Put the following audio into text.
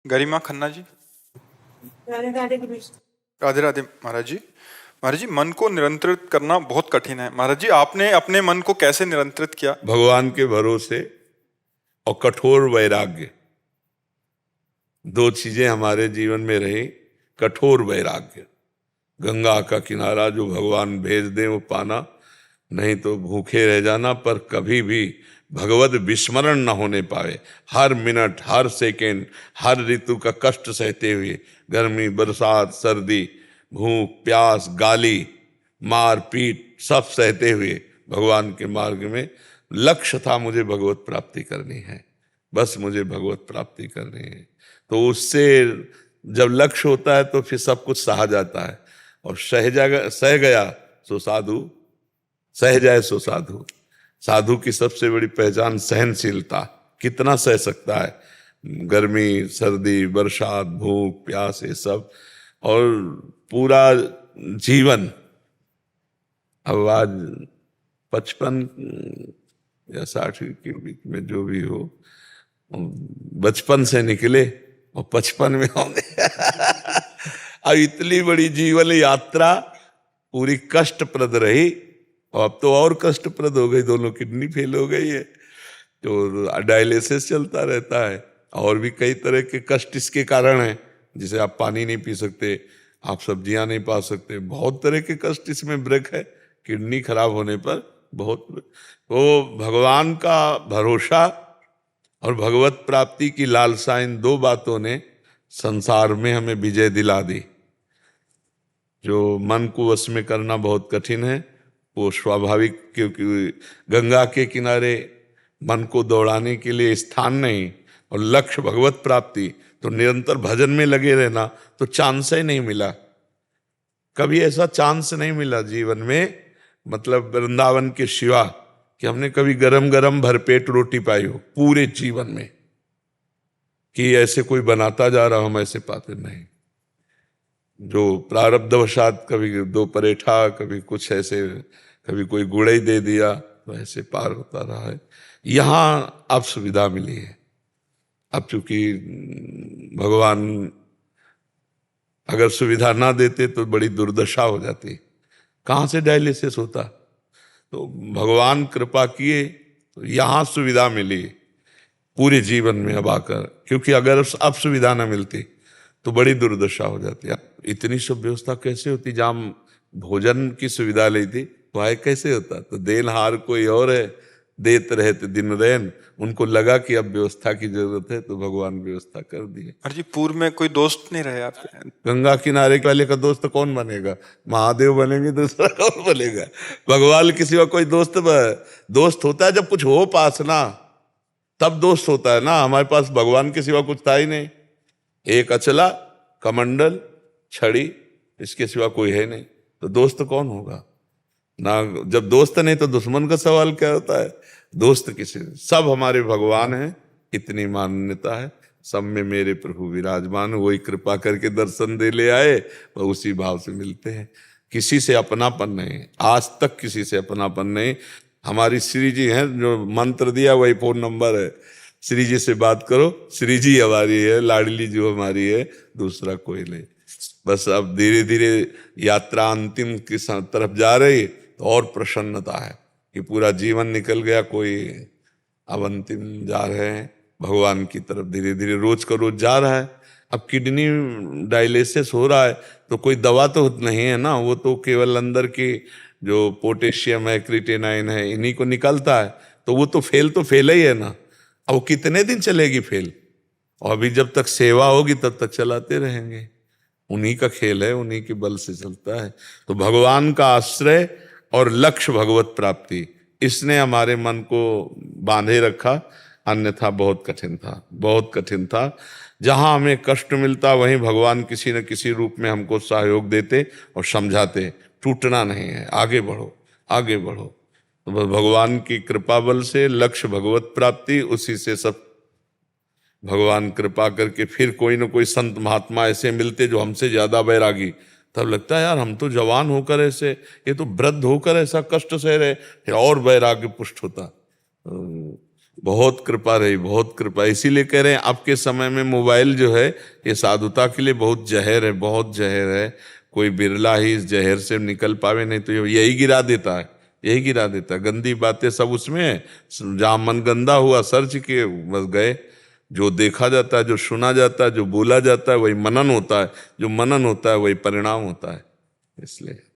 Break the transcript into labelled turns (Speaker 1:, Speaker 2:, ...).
Speaker 1: गरिमा खन्ना जी।
Speaker 2: राधे राधे गुरुजी।
Speaker 1: राधे राधे महाराज जी। महाराज जी, मन को नियंत्रित करना बहुत कठिन है। महाराज जी, आपने अपने मन को कैसे नियंत्रित किया?
Speaker 3: भगवान के भरोसे और कठोर वैराग्य, दो चीजें हमारे जीवन में रही। कठोर वैराग्य, गंगा का किनारा जो भगवान भेज दे वो पाना, नहीं तो भूखे रह जाना, पर कभी भी भगवत विस्मरण न होने पाए। हर मिनट, हर सेकेंड, हर ऋतु का कष्ट सहते हुए, गर्मी, बरसात, सर्दी, भूख, प्यास, गाली, मार पीट सब सहते हुए भगवान के मार्ग में लक्ष्य था, मुझे भगवत प्राप्ति करनी है, बस मुझे भगवत प्राप्ति करनी है। तो उससे जब लक्ष्य होता है तो फिर सब कुछ सहा जाता है। और सह गया सो साधु, सह जाए सो साधु। साधु की सबसे बड़ी पहचान सहनशीलता। कितना सह सकता है गर्मी, सर्दी, बरसात, भूख, प्यास, ये सब। और पूरा जीवन, अब आज 55 या 60 के बीच में जो भी हो, बचपन से निकले और 55 में होंगे। अब इतनी बड़ी जीवन यात्रा पूरी कष्टप्रद रही, और अब तो और कष्टप्रद हो गई। दोनों किडनी फेल हो गई है, तो डायलिसिस चलता रहता है, और भी कई तरह के कष्ट इसके कारण हैं। जिसे आप पानी नहीं पी सकते, आप सब्जियां नहीं पा सकते, बहुत तरह के कष्ट इसमें ब्रेक है। किडनी खराब होने पर बहुत, वो भगवान का भरोसा और भगवत प्राप्ति की लालसा, इन दो बातों ने संसार में हमें विजय दिला दी। जो मन को वश में करना बहुत कठिन है, वो स्वाभाविक, क्योंकि गंगा के किनारे मन को दौड़ाने के लिए स्थान नहीं, और लक्ष्य भगवत प्राप्ति, तो निरंतर भजन में लगे रहना, तो चांस ही नहीं मिला। कभी ऐसा चांस नहीं मिला जीवन में, मतलब वृंदावन के सिवा, कि हमने कभी गरम गरम भरपेट रोटी पाई हो पूरे जीवन में, कि ऐसे कोई बनाता जा रहा, हम ऐसे पाते नहीं। जो प्रारब्धवशात कभी दो परेठा, कभी कुछ ऐसे, कभी कोई गुड़ ही दे दिया, तो ऐसे पार होता रहा है। यहाँ अब सुविधा मिली है। अब चूंकि भगवान अगर सुविधा ना देते तो बड़ी दुर्दशा हो जाती, कहाँ से डायलिसिस होता। तो भगवान कृपा किए तो यहाँ सुविधा मिली पूरे जीवन में अब आकर, क्योंकि अगर अब सुविधा ना मिलती तो बड़ी दुर्दशा हो जाती। इतनी सब व्यवस्था कैसे होती? जहाँ भोजन की सुविधा ली थी वह कैसे होता? तो देनहार कोई और है, देते रहते दिन रैन। उनको लगा कि अब व्यवस्था की जरूरत है, तो भगवान व्यवस्था कर दी है।
Speaker 1: अरे जी, पूर्व में कोई दोस्त नहीं रहे आपके?
Speaker 3: गंगा किनारे वाले का दोस्त कौन बनेगा? महादेव बनेंगे, दूसरा कौन बनेगा? भगवान किसी का कोई दोस्त होता है जब कुछ हो पास ना, तब दोस्त होता है ना। हमारे पास भगवान के सिवा कुछ था ही नहीं। एक अचला, कमंडल, छड़ी, इसके सिवा कोई है नहीं, तो दोस्त कौन होगा ना? जब दोस्त नहीं तो दुश्मन का सवाल क्या होता है? दोस्त किसी, सब हमारे भगवान हैं, इतनी मान्यता है। सब में मेरे प्रभु विराजमान, वही कृपा करके दर्शन दे ले आए, वह उसी भाव से मिलते हैं। किसी से अपनापन नहीं, आज तक किसी से अपनापन नहीं। हमारी श्री जी हैं, जो मंत्र दिया वही फोन नंबर है, श्री जी से बात करो। श्री जी हमारी है, लाडली जो हमारी है, दूसरा कोई नहीं। बस अब धीरे धीरे यात्रा अंतिम की तरफ जा रही, तो और प्रसन्नता है कि पूरा जीवन निकल गया, कोई अब अंतिम जा रहे हैं भगवान की तरफ, धीरे धीरे रोज का रोज जा रहा है। अब किडनी डायलिसिस हो रहा है तो कोई दवा तो नहीं है ना, वो तो केवल अंदर की जो पोटेशियम है, क्रिएटिनिन है, इन्हीं को निकलता है। तो वो तो फेल ही है ना। अब वो कितने दिन चलेगी फेल? और अभी जब तक सेवा होगी तब तक चलाते रहेंगे। उन्हीं का खेल है, उन्हीं के बल से चलता है। तो भगवान का आश्रय और लक्ष्य भगवत प्राप्ति, इसने हमारे मन को बांधे रखा, अन्यथा बहुत कठिन था, बहुत कठिन था। जहां हमें कष्ट मिलता वहीं भगवान किसी न किसी रूप में हमको सहयोग देते और समझाते, टूटना नहीं है, आगे बढ़ो, आगे बढ़ो। तो भगवान की कृपा बल से लक्ष्य भगवत प्राप्ति, उसी से सब भगवान कृपा करके फिर कोई न कोई संत महात्मा ऐसे मिलते जो हमसे ज्यादा बैरागी। तब लगता है यार, हम तो जवान होकर ऐसे, ये तो वृद्ध होकर ऐसा कष्ट सह रहे, फिर और वैराग्य पुष्ट होता। बहुत कृपा रही, बहुत कृपा। इसीलिए कह रहे हैं आपके समय में मोबाइल जो है ये साधुता के लिए बहुत जहर है, बहुत जहर है। कोई बिरला ही इस जहर से निकल पावे, नहीं तो यही गिरा देता है, यही गिरा देता है। गंदी बातें सब उसमें है, जहाँ मन गंदा हुआ सर्च किए बस गए। जो देखा जाता है, जो सुना जाता है, जो बोला जाता है वही मनन होता है, जो मनन होता है वही परिणाम होता है। इसलिए